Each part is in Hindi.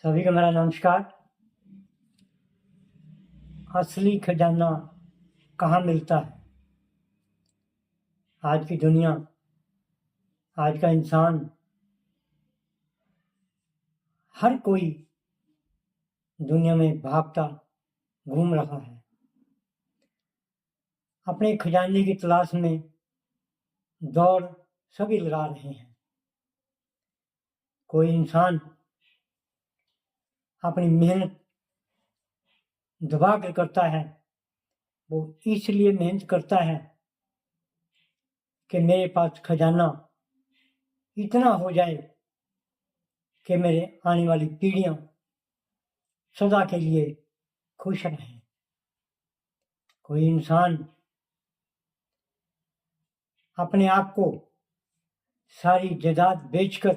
सभी को मेरा नमस्कार। असली खजाना कहाँ मिलता है? आज की दुनिया, आज का इंसान, हर कोई दुनिया में भागता घूम रहा है, अपने खजाने की तलाश में दौड़ सभी लगा रहे हैं। कोई इंसान अपनी मेहनत दबा कर करता है, वो इसलिए मेहनत करता है कि मेरे पास खजाना इतना हो जाए कि मेरे आने वाली पीढ़ियां सदा के लिए खुश रहें। कोई इंसान अपने आप को सारी जायदाद बेचकर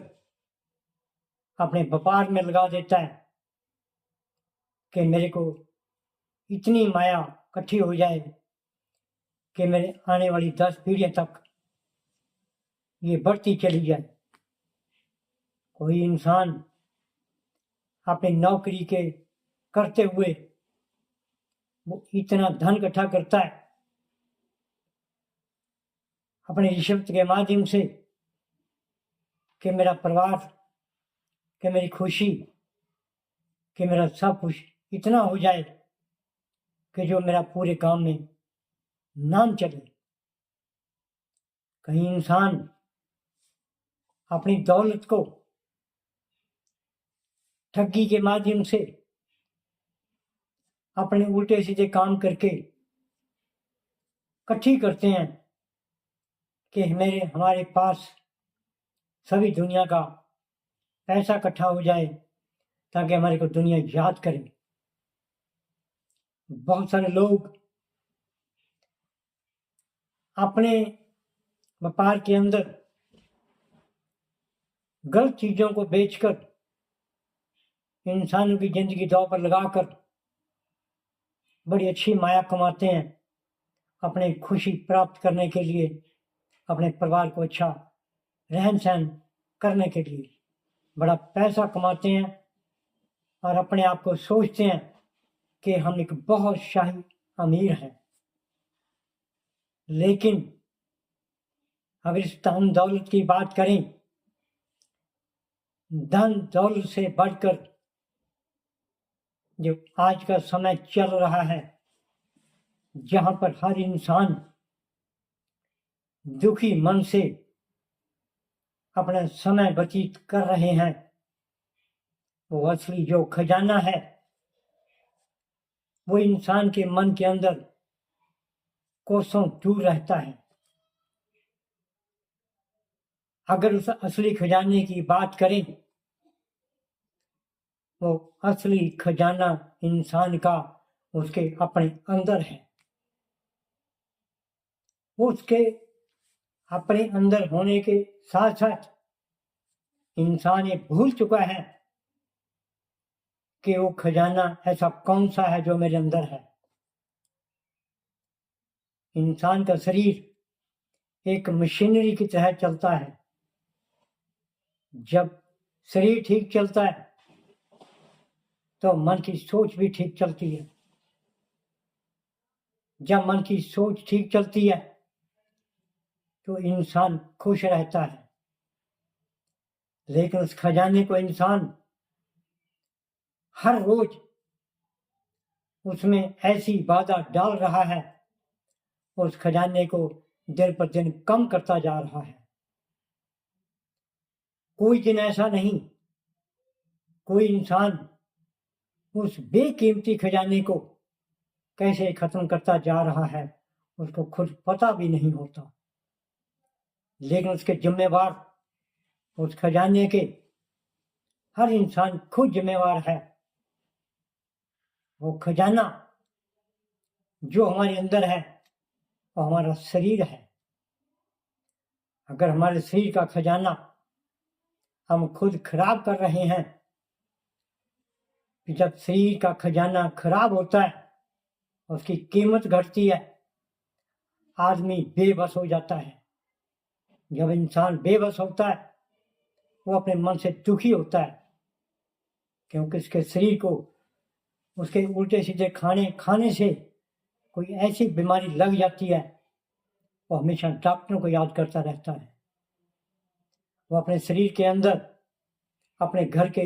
अपने व्यापार में लगा देता है कि मेरे को इतनी माया इकट्ठी हो जाए कि मेरे आने वाली 10 पीढ़ियों तक ये बढ़ती चली जाए। कोई इंसान अपनी नौकरी के करते हुए वो इतना धन इकट्ठा करता है अपने रिश्वत के माध्यम से कि मेरा परिवार, कि मेरी खुशी, कि मेरा सब कुछ इतना हो जाए कि जो मेरा पूरे गांव में नाम चले। कहीं इंसान अपनी दौलत को ठगी के माध्यम से अपने उल्टे सीधे काम करके इकट्ठी करते हैं कि हमारे पास सभी दुनिया का पैसा इकट्ठा हो जाए ताकि हमारे को दुनिया याद करे। बहुत सारे लोग अपने व्यापार के अंदर गलत चीजों को बेचकर इंसानों की जिंदगी दांव पर लगाकर बड़ी अच्छी माया कमाते हैं अपने खुशी प्राप्त करने के लिए, अपने परिवार को अच्छा रहन सहन करने के लिए बड़ा पैसा कमाते हैं और अपने आप को सोचते हैं कि हम एक बहुत शाही अमीर हैं। लेकिन अगर इस धन दौलत की बात करें, धन दौलत से बढ़कर जो आज का समय चल रहा है, जहां पर हर इंसान दुखी मन से अपना समय व्यतीत कर रहे हैं, वो असली जो खजाना है वो इंसान के मन के अंदर कोसों दूर रहता है। अगर उस असली खजाने की बात करें, वो असली खजाना इंसान का उसके अपने अंदर है। उसके अपने अंदर होने के साथ साथ इंसान ये भूल चुका है कि वो खजाना ऐसा कौन सा है जो मेरे अंदर है। इंसान का शरीर एक मशीनरी की तरह चलता है। जब शरीर ठीक चलता है तो मन की सोच भी ठीक चलती है। जब मन की सोच ठीक चलती है तो इंसान खुश रहता है। लेकिन उस खजाने को इंसान हर रोज उसमें ऐसी बाधा डाल रहा है, उस खजाने को दिन पर दिन कम करता जा रहा है। कोई दिन ऐसा नहीं, कोई इंसान उस बेकीमती खजाने को कैसे खत्म करता जा रहा है उसको खुद पता भी नहीं होता। लेकिन उसके जिम्मेवार, उस खजाने के हर इंसान खुद जिम्मेवार है। वो खजाना जो हमारे अंदर है वो हमारा शरीर है। अगर हमारे शरीर का खजाना हम खुद खराब कर रहे हैं, जब शरीर का खजाना खराब होता है उसकी कीमत घटती है, आदमी बेबस हो जाता है। जब इंसान बेबस होता है वो अपने मन से दुखी होता है क्योंकि उसके शरीर को उसके उल्टे सीधे खाने खाने से कोई ऐसी बीमारी लग जाती है, वो हमेशा डॉक्टरों को याद करता रहता है। वो अपने शरीर के अंदर अपने घर के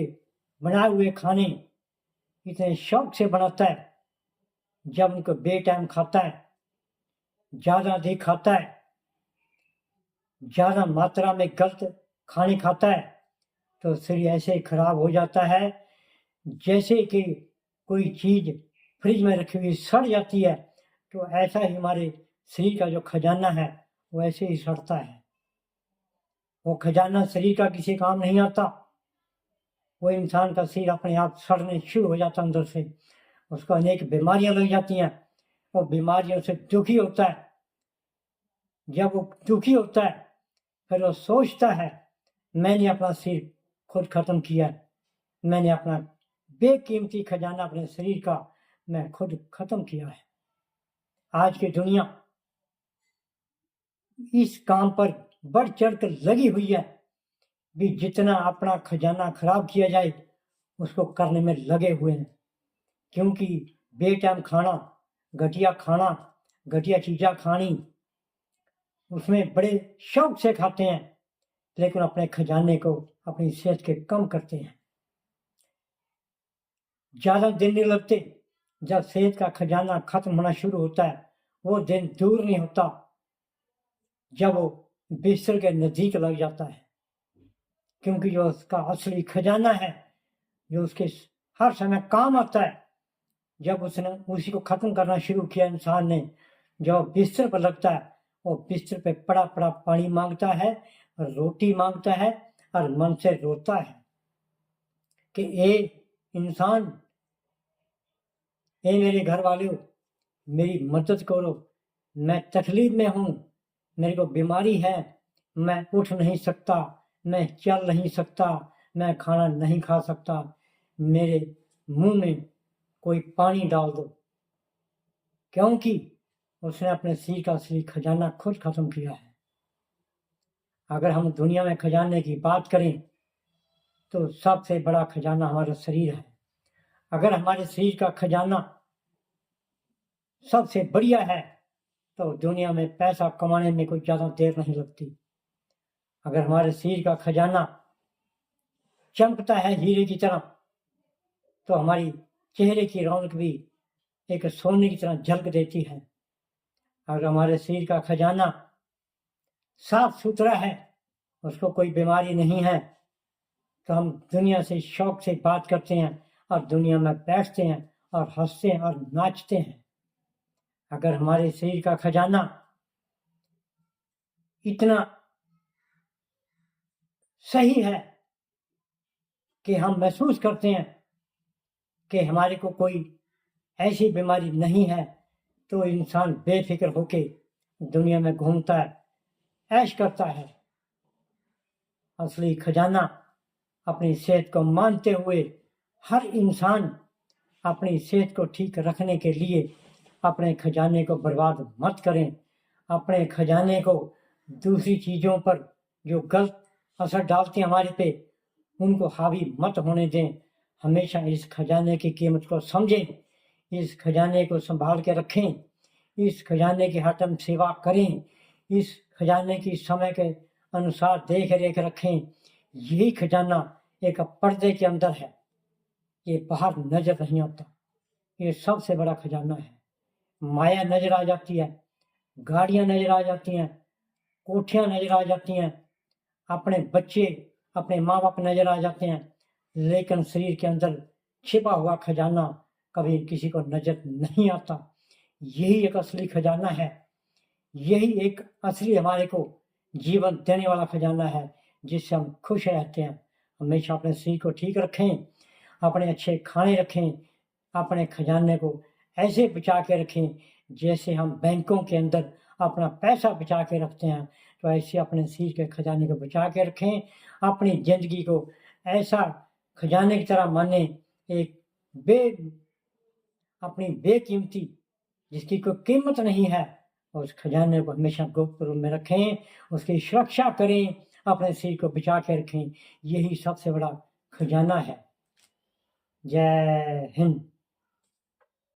बनाए हुए खाने इतने शौक से बनाता है, जब उनको बेटाइम खाता है, ज़्यादा अधिक खाता है, ज़्यादा मात्रा में गलत खाने खाता है, तो शरीर ऐसे ही खराब हो जाता है जैसे कि कोई चीज़ फ्रिज में रखी हुई सड़ जाती है। तो ऐसा ही हमारे शरीर का जो खजाना है वो ऐसे ही सड़ता है। वो खजाना शरीर का किसी काम नहीं आता। वो इंसान का शरीर अपने आप सड़ने शुरू हो जाता है अंदर से, उसको अनेक बीमारियां लग जाती हैं। वो बीमारियों से दुखी होता है। जब वो दुखी होता है फिर वो सोचता है मैंने अपना शरीर खुद खत्म किया है, मैंने अपना बेकीमती खजाना अपने शरीर का मैं खुद खत्म किया है। आज की दुनिया इस काम पर बढ़ चढ़ कर लगी हुई है भी जितना अपना खजाना खराब किया जाए उसको करने में लगे हुए हैं। क्योंकि बेटाइम खाना, घटिया चीज़ें खानी, उसमें बड़े शौक से खाते हैं, लेकिन अपने खजाने को अपनी सेहत के कम करते हैं। ज़्यादा दिन नहीं लगते, जब सेहत का खजाना खत्म होना शुरू होता है वो दिन दूर नहीं होता जब वो बिस्तर के नज़दीक लग जाता है। क्योंकि जो उसका असली खजाना है, जो उसके हर समय काम आता है, जब उसने उसी को खत्म करना शुरू किया इंसान ने, जब बिस्तर पर लगता है वो बिस्तर पे पड़ा पड़ा पानी मांगता है, रोटी मांगता है और मन से रोता है कि ए इंसान, ए मेरे घर वालों, मेरी मदद करो, मैं तकलीफ में हूँ, मेरे को बीमारी है, मैं उठ नहीं सकता, मैं चल नहीं सकता, मैं खाना नहीं खा सकता, मेरे मुंह में कोई पानी डाल दो। क्योंकि उसने अपने शरीर का असली खजाना खुद खत्म किया है। अगर हम दुनिया में खजाने की बात करें तो सबसे बड़ा खजाना हमारा शरीर है। अगर हमारे शरीर का खजाना सबसे बढ़िया है तो दुनिया में पैसा कमाने में कोई ज़्यादा देर नहीं लगती। अगर हमारे शरीर का खजाना चमकता है हीरे की तरह, तो हमारी चेहरे की रौनक भी एक सोने की तरह झलक देती है। अगर हमारे शरीर का खजाना साफ सुथरा है, उसको कोई बीमारी नहीं है, तो हम दुनिया से शौक से बात करते हैं और दुनिया में बैठते हैं और हंसते हैं और नाचते हैं। अगर हमारे शरीर का खजाना इतना सही है कि हम महसूस करते हैं कि हमारे को कोई ऐसी बीमारी नहीं है, तो इंसान बेफिक्र होके दुनिया में घूमता है, ऐश करता है। असली खजाना अपनी सेहत को मानते हुए हर इंसान अपनी सेहत को ठीक रखने के लिए अपने खजाने को बर्बाद मत करें। अपने खजाने को दूसरी चीज़ों पर जो गलत असर डालती हैं हमारे पे, उनको हावी मत होने दें। हमेशा इस खजाने की कीमत को समझें, इस खजाने को संभाल के रखें, इस खजाने की हर टाइम सेवा करें, इस खजाने की समय के अनुसार देख रेख रखें। यही खजाना एक पर्दे के अंदर है, ये बाहर नजर नहीं आता। ये सबसे बड़ा खजाना है। माया नजर आ जाती है, गाड़ियां नजर आ जाती हैं, कोठियां नजर आ जाती हैं, अपने बच्चे, अपने माँ बाप नजर आ जाते हैं, लेकिन शरीर के अंदर छिपा हुआ खजाना कभी किसी को नजर नहीं आता। यही एक असली खजाना है। यही एक असली हमारे को जीवन देने वाला खजाना है, जिससे हम खुश रहते हैं। हमेशा अपने शरीर को ठीक रखें, अपने अच्छे खाने रखें, अपने खजाने को ऐसे बचा के रखें जैसे हम बैंकों के अंदर अपना पैसा बचा के रखते हैं, तो ऐसे अपने शरीर के खजाने को बचा के रखें। अपनी ज़िंदगी को ऐसा खजाने की तरह माने, एक बे अपनी बेकीमती, जिसकी कोई कीमत नहीं है, उस खजाने को हमेशा गुप्त रूप में रखें, उसकी सुरक्षा करें, अपने शरीर को बचा के रखें। यही सबसे बड़ा खजाना है। जय हिंद।